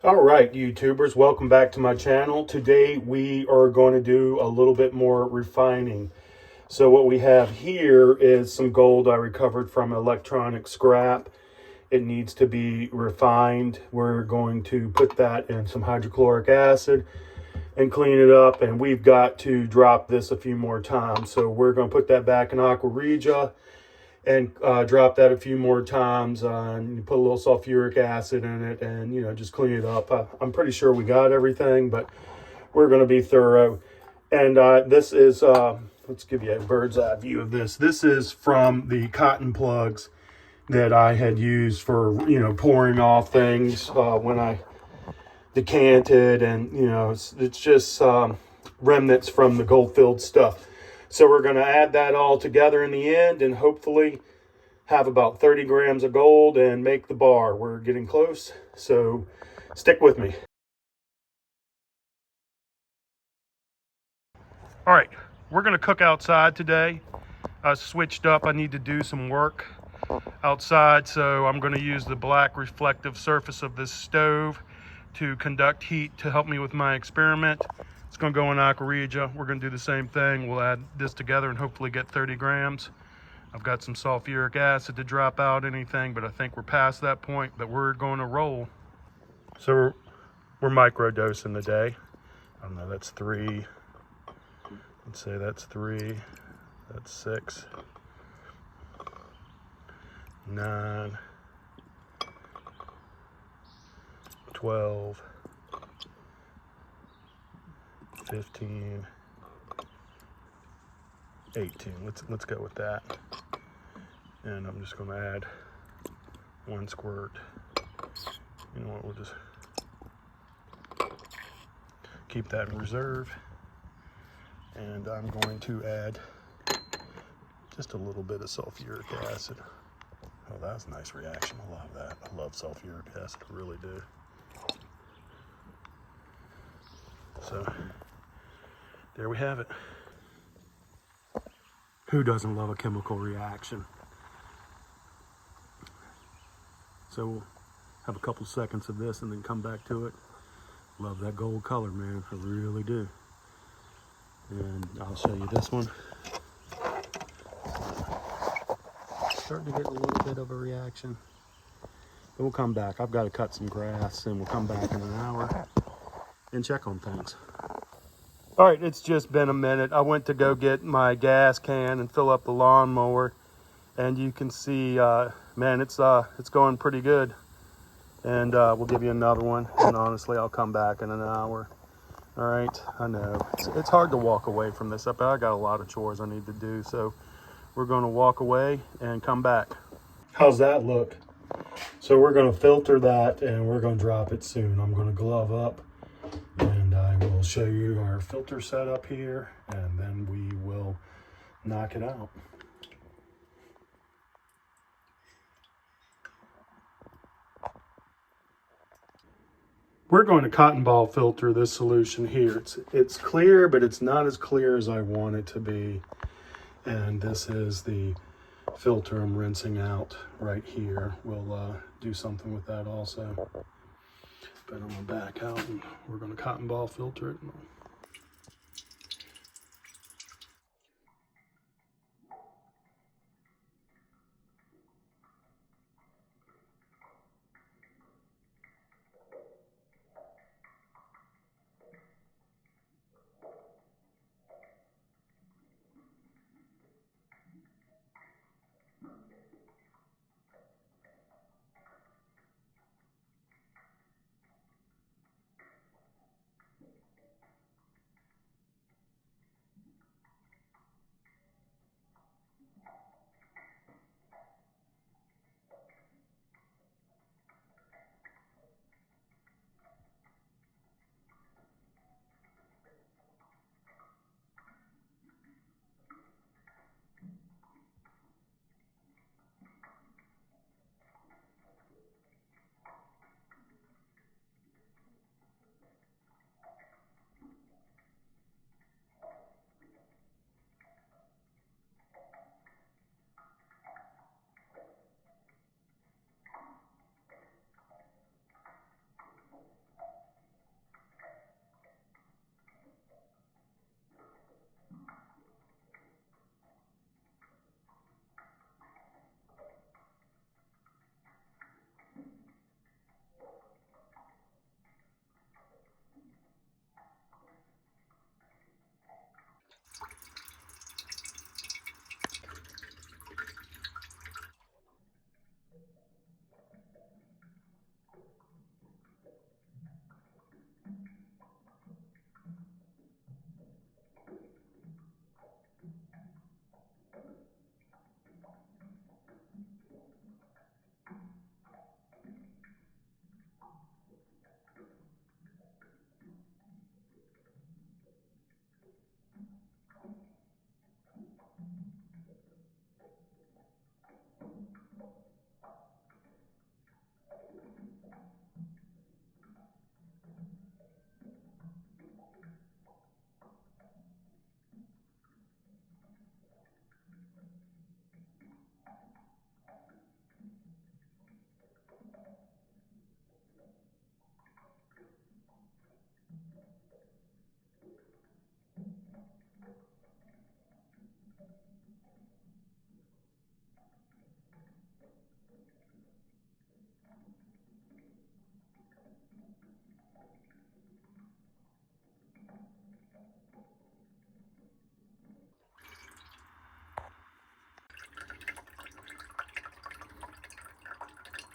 All right, YouTubers, welcome back to my channel. Today we are going to do a little bit more refining. So what we have here is some gold I recovered from electronic scrap. It needs to be refined. We're going to put that in some hydrochloric acid and clean it up, and we've got to drop this a few more times. So we're going to put that back in aqua regia and drop that a few more times, and put a little sulfuric acid in it, and just clean it up. I'm pretty sure we got everything, but we're going to be thorough. And this is let's give you a bird's eye view of this. This is from the cotton plugs that I had used for pouring off things when I decanted, and it's just remnants from the gold filled stuff. So we're going to add that all together in the end, and hopefully have about 30 grams of gold and make the bar. We're getting close, so stick with me. All right, we're going to cook outside today. I switched up. I need to do some work outside, so I'm going to use the black reflective surface of this stove to conduct heat to help me with my experiment. It's going to go in aqua regia. We're going to do the same thing. We'll add this together and hopefully get 30 grams. I've got some sulfuric acid to drop out anything, but I think we're past that point, but we're going to roll. So we're micro dosing today. I don't know, that's 3. Let's say that's 3. That's 6. 9. 12. 15. 18. Let's go with that. And I'm just going to add 1 squirt. You know what, we'll just keep that in reserve. And I'm going to add just a little bit of sulfuric acid. Oh, that's a nice reaction. I love that. I love sulfuric acid, I really do. So there we have it. Who doesn't love a chemical reaction? So we'll have a couple seconds of this and then come back to it. Love that gold color, man. I really do. And I'll show you this one. Starting to get a little bit of a reaction. But we'll come back. I've got to cut some grass, and we'll come back in an hour and check on things. All right, it's just been a minute. I went to go get my gas can and fill up the lawnmower, and you can see, man, it's going pretty good. And we'll give you another one, and honestly, I'll come back in an hour. All right, I know it's hard to walk away from this. I got a lot of chores I need to do, so we're going to walk away and come back. How's that look? So we're going to filter that, and we're going to drop it soon. I'm going to glove up, and I will show you our filter setup here, and then we will knock it out. We're going to cotton ball filter this solution here. It's clear, but it's not as clear as I want it to be. And this is the filter I'm rinsing out right here. We'll do something with that also. But I'm going to back out, and we're going to cotton ball filter it.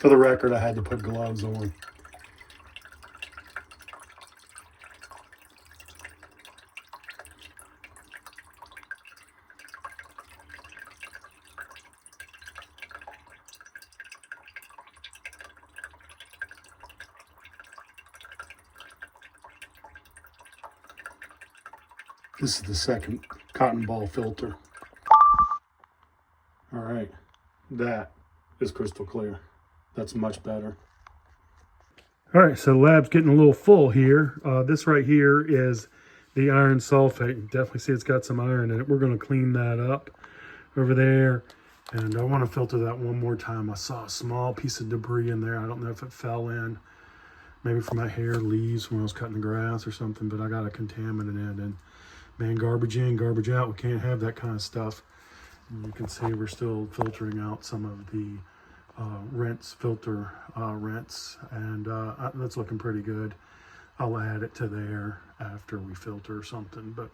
For the record, I had to put gloves on. This is the second cotton ball filter. All right, that is crystal clear. That's much better. All right, so the lab's getting a little full here. This right here is the iron sulfate. You definitely see it's got some iron in it. We're gonna clean that up over there. And I wanna filter that one more time. I saw a small piece of debris in there. I don't know if it fell in, maybe from my hair, leaves when I was cutting the grass or something, but I got a contaminant in. And man, garbage in, garbage out. We can't have that kind of stuff. And you can see we're still filtering out some of the filter rinse, and that's looking pretty good. I'll add it to there after we filter something, but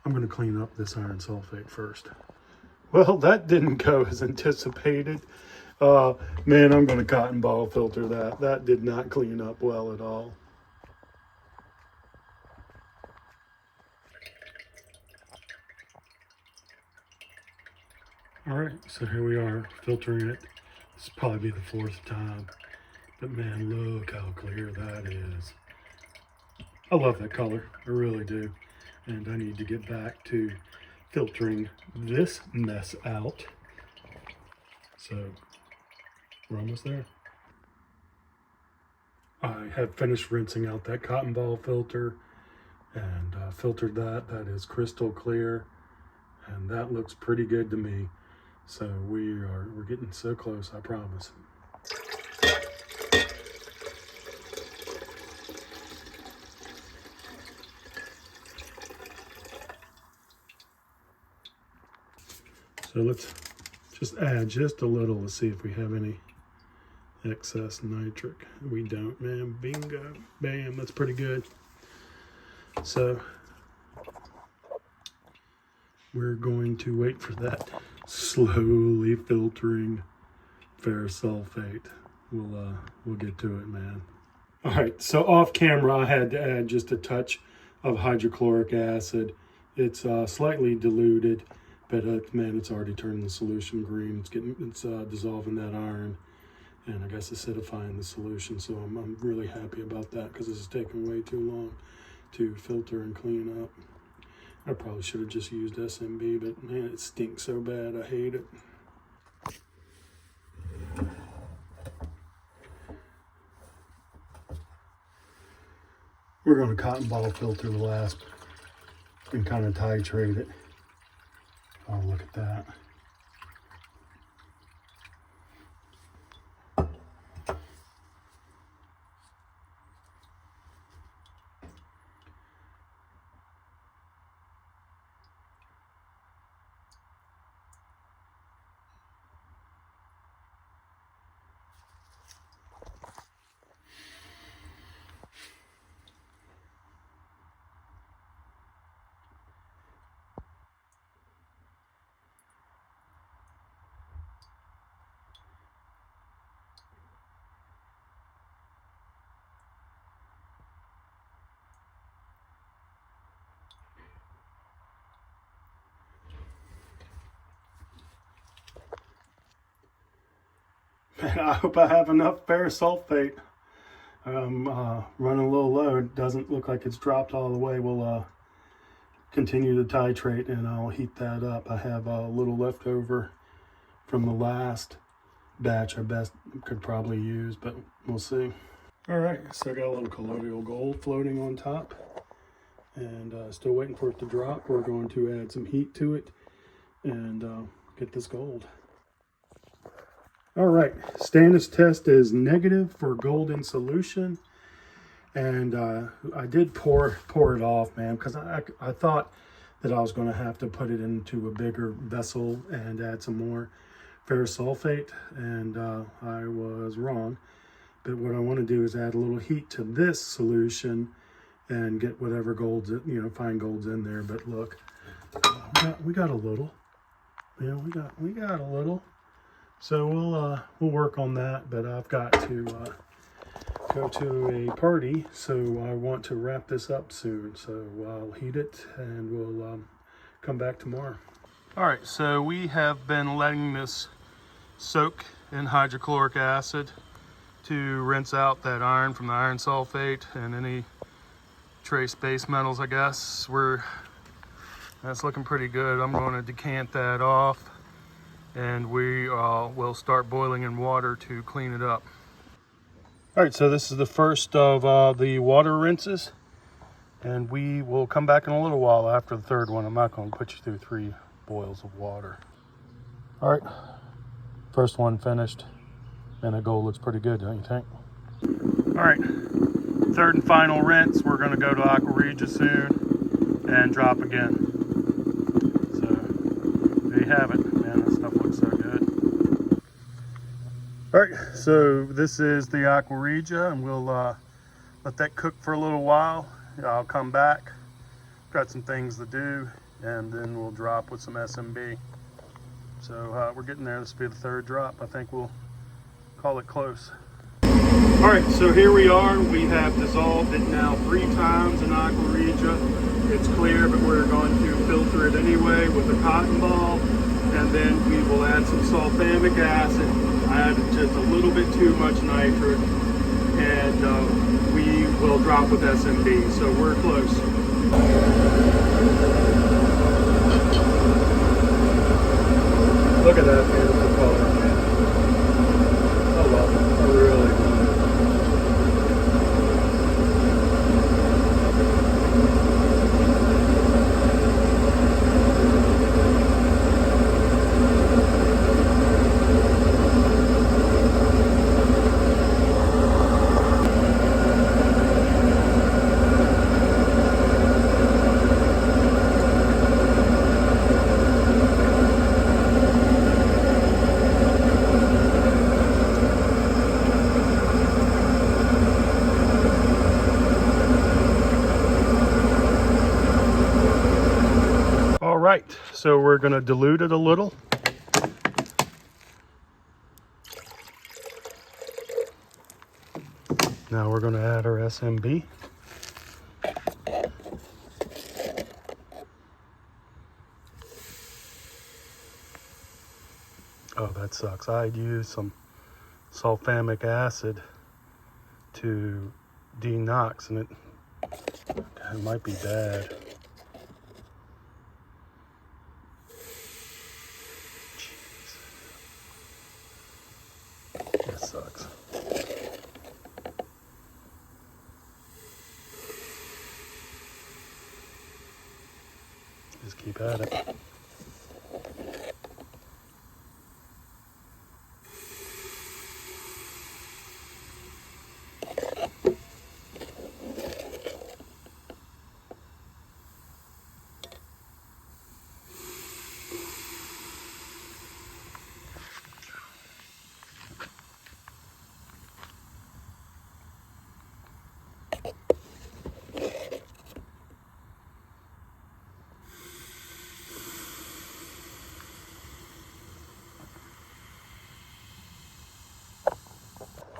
I'm going to clean up this iron sulfate first. Well, that didn't go as anticipated. Man, I'm going to cotton ball filter that. That did not clean up well at all. All right, so here we are filtering it. This will probably be the fourth time, but man, look how clear that is. I love that color, I really do. And I need to get back to filtering this mess out. So we're almost there. I have finished rinsing out that cotton ball filter and filtered that. That is crystal clear, and that looks pretty good to me. So we're getting so close, I promise. So let's just add just a little to see if we have any excess nitric. We don't, man. Bingo. Bam. That's pretty good. So we're going to wait for that slowly filtering ferrous sulfate. We'll get to it, man. All right, so off camera, I had to add just a touch of hydrochloric acid. It's slightly diluted, but man, it's already turned the solution green. It's dissolving that iron, and I guess acidifying the solution. So I'm really happy about that because this is taking way too long to filter and clean up. I probably should have just used SMB, but man, it stinks so bad. I hate it. We're going to cotton ball filter the last and kind of titrate it. Oh, look at that. Man, I hope I have enough ferrous sulfate. I'm running a little low. It doesn't look like it's dropped all the way. We'll continue to titrate and I'll heat that up. I have a little left over from the last batch I could probably use, but we'll see. All right, so I got a little colloidal gold floating on top and still waiting for it to drop. We're going to add some heat to it and get this gold. All right, Standard's test is negative for gold in solution. And I did pour it off, man, because I thought that I was going to have to put it into a bigger vessel and add some more ferrous sulfate, and I was wrong. But what I want to do is add a little heat to this solution and get whatever gold's, fine gold's in there. But look, we got a little. Yeah, we got a little. So we'll work on that, but I've got to go to a party, so I want to wrap this up soon. So I'll heat it and we'll come back tomorrow. All right, so we have been letting this soak in hydrochloric acid to rinse out that iron from the iron sulfate and any trace base metals, I guess. That's looking pretty good. I'm going to decant that off, and we will start boiling in water to clean it up. All right, so this is the first of the water rinses, and we will come back in a little while after the third one. I'm not going to put you through 3 boils of water. All right, first one finished, and the gold looks pretty good, don't you think? All right, third and final rinse. We're going to go to Aqua Regia soon and drop again. So there you have it. Man, that stuff looks so good. All right, so this is the Aqua Regia, and we'll let that cook for a little while. I'll come back, got some things to do, and then we'll drop with some SMB. So we're getting there. This will be the third drop. I think we'll call it close. All right, so here we are. We have dissolved it now 3 times in Aqua Regia. It's clear, but we're going to filter it anyway with a cotton ball, and then we will add some sulfamic acid. I added just a little bit too much nitrate, and we will drop with SMB. So we're close. Look at that beautiful color, man. I love it. I really do. All right, so we're going to dilute it a little. Now we're going to add our SMB. Oh, that sucks. I'd use some sulfamic acid to denox, and it might be bad. That sucks. Just keep at it.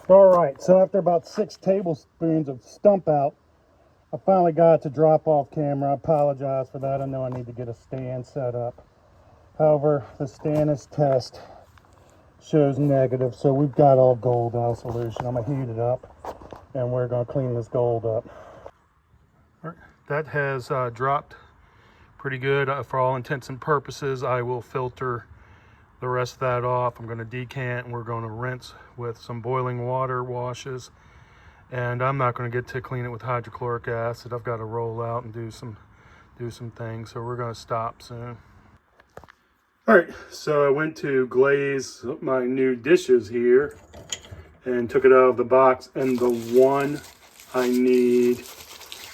All right, so after about 6 tablespoons of stump out, I finally got it to drop off camera. I apologize for that. I know I need to get a stand set up. However, the Stannis test shows negative, so we've got all gold out of solution. I'm gonna heat it up, and we're gonna clean this gold up. All right, that has dropped pretty good. For all intents and purposes, I will filter the rest of that off. I'm going to decant, and we're going to rinse with some boiling water washes, and I'm not going to get to clean it with hydrochloric acid. I've got to roll out and do some things, so we're going to stop soon. All right, so I went to glaze my new dishes here and took it out of the box, and the one I need,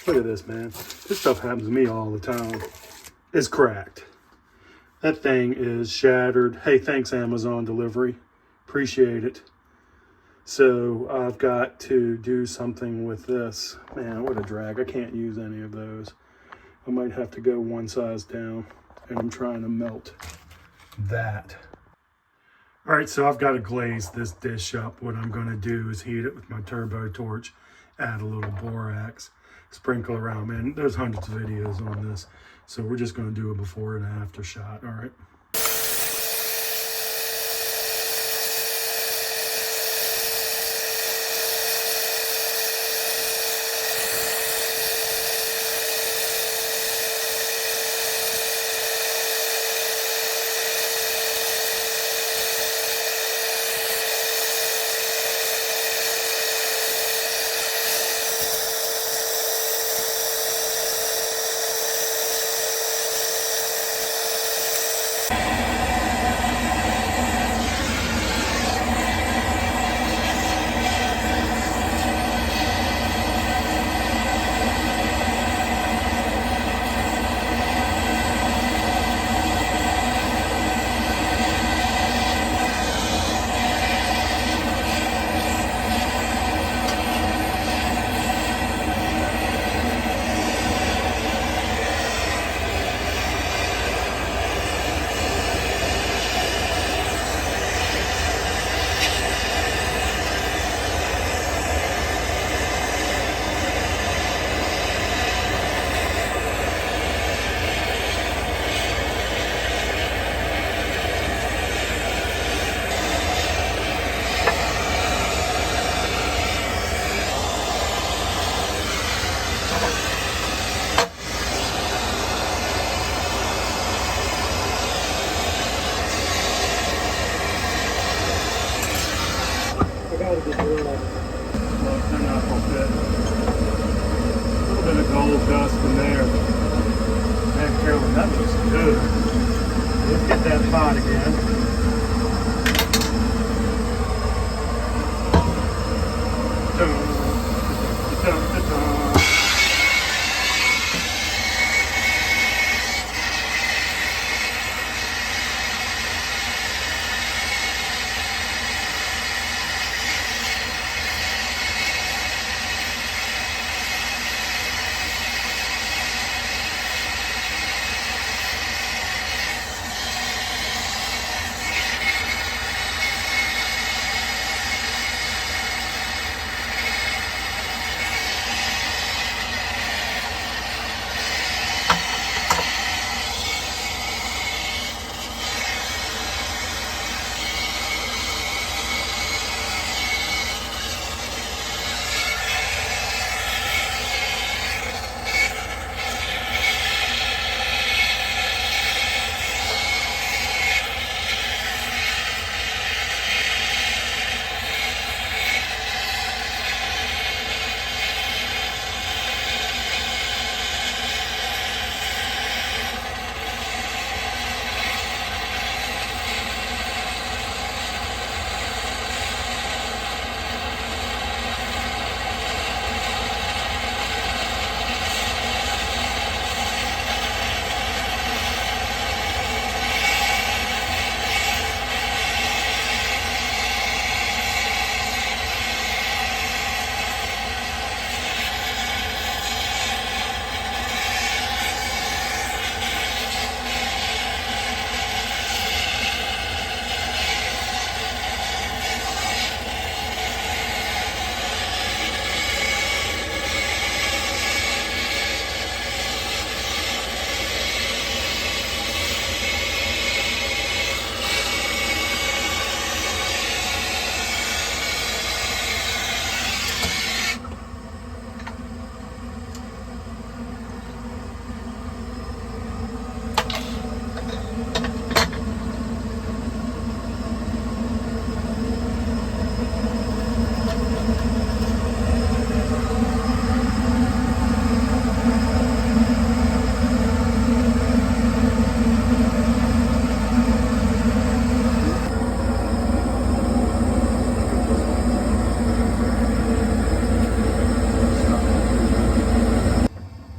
look at this, man, this stuff happens to me all the time, is cracked. That thing is shattered. Hey, thanks Amazon delivery. Appreciate it. So I've got to do something with this. Man, what a drag. I can't use any of those. I might have to go 1 size down, and I'm trying to melt that. All right, so I've got to glaze this dish up. What I'm going to do is heat it with my turbo torch, add a little borax, sprinkle around. Man, there's hundreds of videos on this. So we're just going to do a before and after shot. All right. Look, they're not gonna fit. A little bit of gold dust in there. Man, Carolyn, that looks good. Let's get that pot again.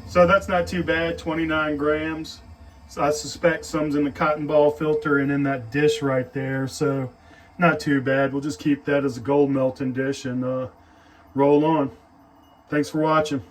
So that's not too bad, 29 grams. So I suspect some's in the cotton ball filter and in that dish right there. So not too bad. We'll just keep that as a gold melting dish and roll on. Thanks for watching.